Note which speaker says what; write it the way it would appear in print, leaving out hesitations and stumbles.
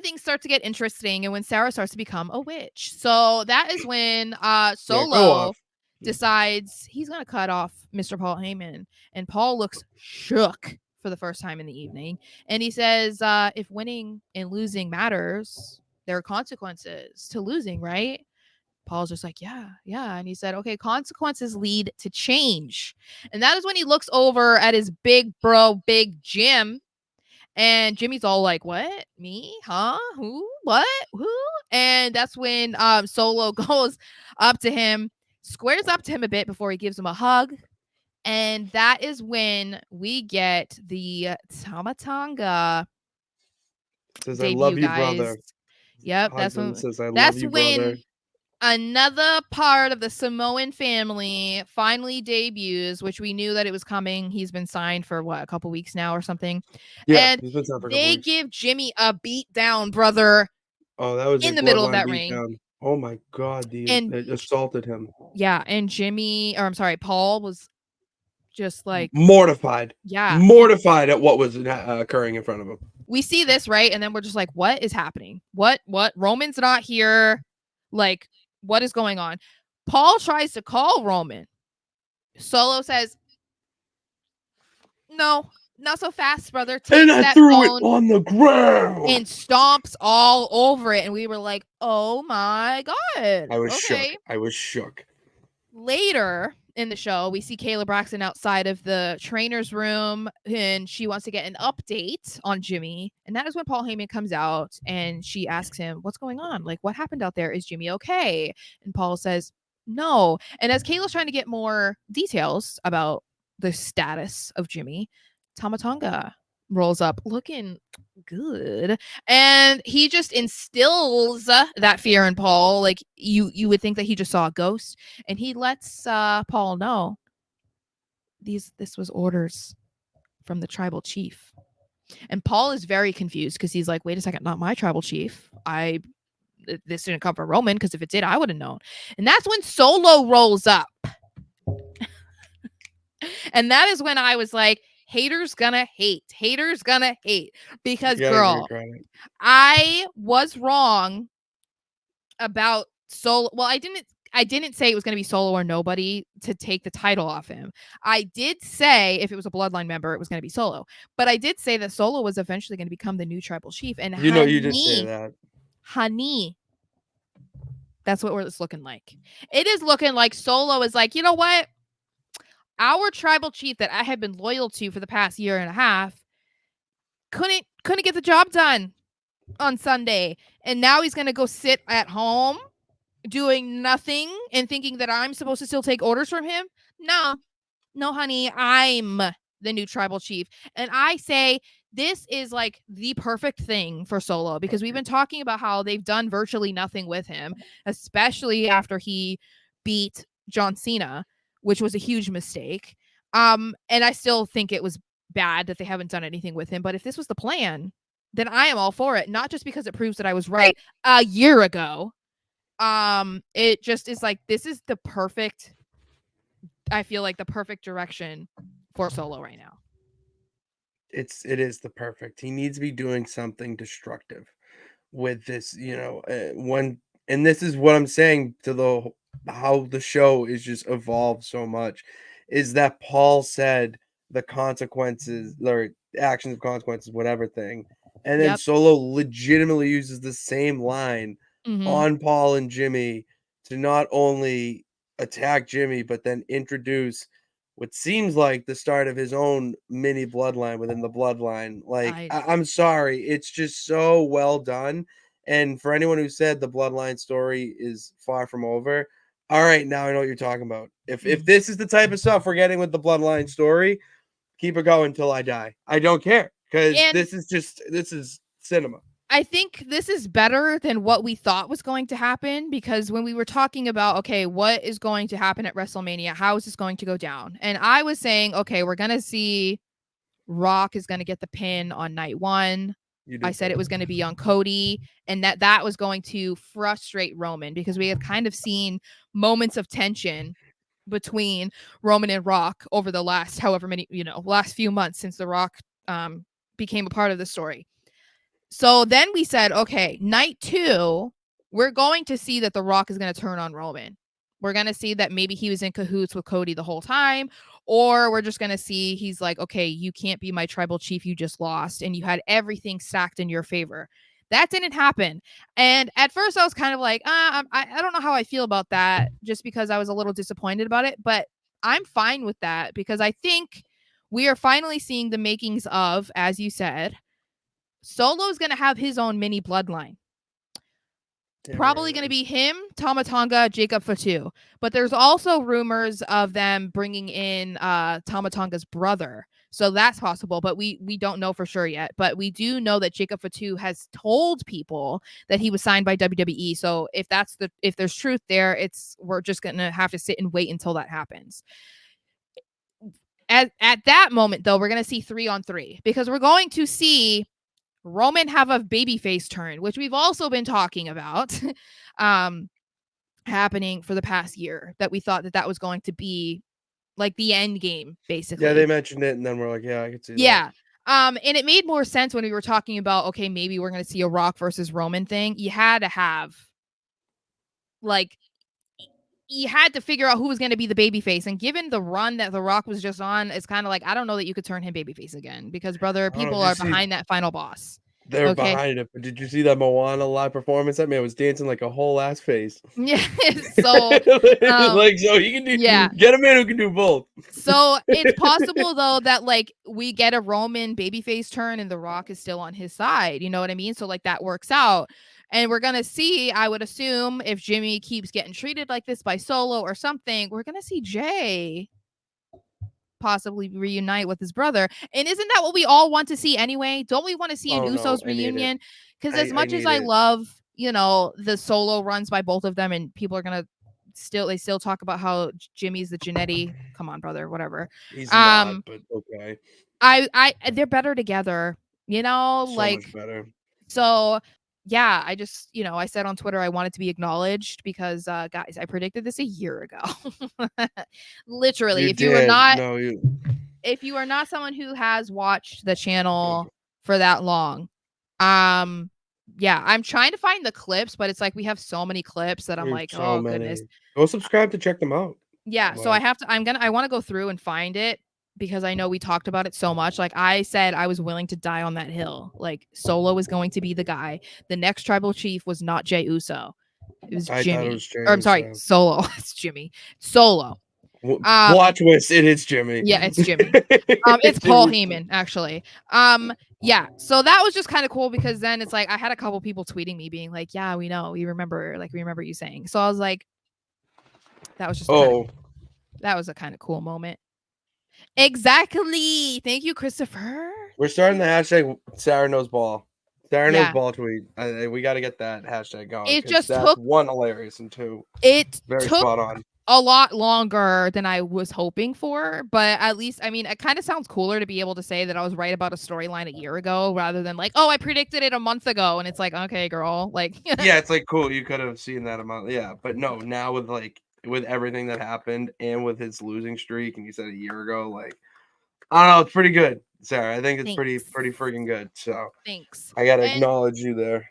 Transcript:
Speaker 1: things start to get interesting and when Sara starts to become a witch. So that is when
Speaker 2: go
Speaker 1: Solo
Speaker 2: off.
Speaker 1: decides he's going to cut off Mr. Paul Heyman. And Paul looks shook for the first time in the evening. And he says, if winning and losing matters, there are consequences to losing, right? Paul's just like, yeah. And he said, okay, consequences lead to change. And that is when he looks over at his big bro, Big Jim. And Jimmy's all like, what? Me? Huh? Who? What? Who? And that's when Solo goes up to him, squares up to him a bit before he gives him a hug. And that is when we get the Tamatanga
Speaker 2: Says, I love
Speaker 1: debut,
Speaker 2: you,
Speaker 1: guys.
Speaker 2: brother.
Speaker 1: Yep,
Speaker 2: Hugs him, says, I love
Speaker 1: that's
Speaker 2: you,
Speaker 1: when
Speaker 2: brother.
Speaker 1: another part of the Samoan family finally debuts, which we knew that it was coming. He's been signed for a couple weeks now or something.
Speaker 2: Yeah,
Speaker 1: and
Speaker 2: he's been signed for a couple
Speaker 1: they
Speaker 2: weeks.
Speaker 1: give Jimmy a beat down, brother.
Speaker 2: Oh, that was
Speaker 1: in
Speaker 2: a
Speaker 1: the middle of
Speaker 2: bloodline
Speaker 1: that
Speaker 2: beat
Speaker 1: ring.
Speaker 2: down. Oh my god,
Speaker 1: And
Speaker 2: they assaulted him.
Speaker 1: yeah, and Paul was just like
Speaker 2: mortified.
Speaker 1: Yeah.
Speaker 2: Mortified at what was occurring in front of him.
Speaker 1: We see this, right? And then we're just like, what is happening? What? Roman's not here. Like, what is going on? Paul tries to call Roman. Solo says, no, not so fast, brother.
Speaker 2: And I threw it on the ground
Speaker 1: and stomps all over it. And we were like, oh my God.
Speaker 2: I was
Speaker 1: okay.
Speaker 2: shook. I was shook.
Speaker 1: Later in the show, we see Kayla Braxton outside of the trainer's room and she wants to get an update on Jimmy. And that is when Paul Heyman comes out and she asks him, what's going on? Like, what happened out there? Is Jimmy okay? And Paul says, no. And as Kayla's trying to get more details about the status of Jimmy, Tamatanga rolls up looking good, and he just instills that fear in Paul. Like, you would think that he just saw a ghost, and he lets Paul know this was orders from the tribal chief. And Paul is very confused because he's like, wait a second, not my tribal chief. This didn't come from Roman, because if it did, I would have known. And that's when Solo rolls up. And that is when I was like, haters gonna hate. Because, girl, I was wrong about Solo. Well, I didn't say it was going to be Solo or nobody to take the title off him. I did say if it was a bloodline member, it was going to be Solo. But I did say that Solo was eventually going to become the new tribal chief. And
Speaker 2: you did say that.
Speaker 1: Honey, that's what it's looking like. It is looking like Solo is like, you know what? Our tribal chief that I have been loyal to for the past year and a half couldn't get the job done on Sunday. And now he's going to go sit at home doing nothing and thinking that I'm supposed to still take orders from him. No, honey, I'm the new tribal chief. And I say this is like the perfect thing for Solo, because we've been talking about how they've done virtually nothing with him, especially after he beat John Cena, which was a huge mistake. And I still think it was bad that they haven't done anything with him. But if this was the plan, then I am all for it. Not just because it proves that I was right a year ago. It just is like, this is the perfect, I feel like the perfect direction for Solo right now.
Speaker 2: It is the perfect. He needs to be doing something destructive with this, and this is what I'm saying to how the show is just evolved so much, is that Paul said the consequences or actions of consequences, whatever thing. And then Solo legitimately uses the same line on Paul and Jimmy to not only attack Jimmy, but then introduce what seems like the start of his own mini bloodline within the bloodline. Like, I'm sorry, it's just so well done. And for anyone who said the bloodline story is far from over, all right, now I know what you're talking about. If this is the type of stuff we're getting with the bloodline story, keep it going till I die. I don't care, because this is cinema.
Speaker 1: I think this is better than what we thought was going to happen, because when we were talking about, okay, what is going to happen at WrestleMania? How is this going to go down? And I was saying, okay, we're going to see Rock is going to get the pin on night one. I said it was going to be on Cody, and that was going to frustrate Roman, because we have kind of seen moments of tension between Roman and Rock over the last last few months since The Rock became a part of the story. So then we said, okay, night 2, we're going to see that The Rock is going to turn on Roman. We're going to see that maybe he was in cahoots with Cody the whole time, or we're just going to see he's like, okay, you can't be my tribal chief. You just lost and you had everything stacked in your favor. That didn't happen. And at first I was kind of like, I don't know how I feel about that, just because I was a little disappointed about it. But I'm fine with that because I think we are finally seeing the makings of, as you said, Solo's going to have his own mini bloodline.
Speaker 2: Damn
Speaker 1: Probably
Speaker 2: right.
Speaker 1: going to be him, Tama Tonga, Jacob Fatu. But there's also rumors of them bringing in Tama Tonga's brother. So that's possible, but we don't know for sure yet. But we do know that Jacob Fatu has told people that he was signed by WWE. So if there's truth there, we're just going to have to sit and wait until that happens. At that moment, though, we're going to see 3-on-3 because we're going to see Roman have a babyface turn, which we've also been talking about, happening for the past year. That we thought that was going to be like the end game,
Speaker 2: Yeah, they
Speaker 1: basically.
Speaker 2: mentioned it, and then we're like, yeah, I could see that.
Speaker 1: Yeah. And it made more sense when we were talking about, okay, maybe we're going to see a Rock versus Roman thing. You had to have, like, you had to figure out who was going to be the babyface. And given the run that The Rock was just on, it's kind of like, I don't know that you could turn him babyface again because, brother,
Speaker 2: I don't know.
Speaker 1: people
Speaker 2: Did you
Speaker 1: are
Speaker 2: see?
Speaker 1: behind that final boss.
Speaker 2: They're
Speaker 1: Okay.
Speaker 2: behind it, but did you see that Moana live performance? That man was dancing like a whole ass face.
Speaker 1: Yeah. So,
Speaker 2: Like, so he can
Speaker 1: yeah.
Speaker 2: get a man who can do both.
Speaker 1: So it's possible though that like we get a Roman babyface turn and The Rock is still on his side. You know what I mean? So like that works out. And we're gonna see, I would assume, if Jimmy keeps getting treated like this by Solo or something, we're gonna see Jay possibly reunite with his brother. And isn't that what we all want to see anyway? Don't we want to see an
Speaker 2: Oh no,
Speaker 1: Usos
Speaker 2: I need it.
Speaker 1: reunion? Because as
Speaker 2: I
Speaker 1: much as
Speaker 2: need
Speaker 1: I
Speaker 2: it.
Speaker 1: love, the Solo runs by both of them, and people are gonna still talk about how Jimmy's the Genetti. Come on, brother, whatever.
Speaker 2: He's not,
Speaker 1: Um,
Speaker 2: but okay.
Speaker 1: I they're better together,
Speaker 2: So much
Speaker 1: like,
Speaker 2: better.
Speaker 1: so yeah, I just, I said on Twitter I wanted to be acknowledged because guys, I predicted this a year ago. Literally,
Speaker 2: You did. No, you.
Speaker 1: if you are not someone who has watched the channel for that long, um yeah, I'm trying to find the clips, but it's like we have so many clips that I'm
Speaker 2: There's
Speaker 1: like,
Speaker 2: so
Speaker 1: oh goodness.
Speaker 2: many. Go subscribe to check them out.
Speaker 1: Yeah, so
Speaker 2: Like,
Speaker 1: I want to go through and find it because I know we talked about it so much. Like I said, I was willing to die on that hill. Like Solo was going to be the guy. The next tribal chief was not Jey Uso. It was
Speaker 2: I thought it
Speaker 1: Jimmy.
Speaker 2: was
Speaker 1: Or I'm
Speaker 2: Jay.
Speaker 1: sorry,
Speaker 2: So
Speaker 1: Solo. It's Jimmy. Solo. Um
Speaker 2: plot twist. It is Jimmy.
Speaker 1: yeah, it's Jimmy. It's Paul
Speaker 2: Jimmy.
Speaker 1: Heyman, actually. Yeah, so that was just kind of cool because then it's like I had a couple people tweeting me being like, "Yeah, we know, we remember you saying." So I was like, that was just
Speaker 2: Oh,
Speaker 1: that was a kind of cool moment. Exactly. Thank you, Christopher.
Speaker 2: we're starting the hashtag Sarah knows ball. Sarah knows
Speaker 1: Yeah.
Speaker 2: ball tweet. We got to get that hashtag going
Speaker 1: It
Speaker 2: because
Speaker 1: just
Speaker 2: that's
Speaker 1: took
Speaker 2: one hilarious and two
Speaker 1: it
Speaker 2: very
Speaker 1: took
Speaker 2: spot on.
Speaker 1: a lot longer than I was hoping for, but at least, I mean, it kind of sounds cooler to be able to say that I was right about a storyline a year ago rather than like, oh, I predicted it a month ago, and it's like, okay, girl, like,
Speaker 2: Yeah, it's like cool. You could have seen that amount. Yeah, but no, now with everything that happened and with his losing streak, and you said a year ago, like I don't know, it's pretty good, Sarah. I think it's
Speaker 1: thanks,
Speaker 2: pretty freaking good. So
Speaker 1: thanks,
Speaker 2: I gotta
Speaker 1: and
Speaker 2: acknowledge you there.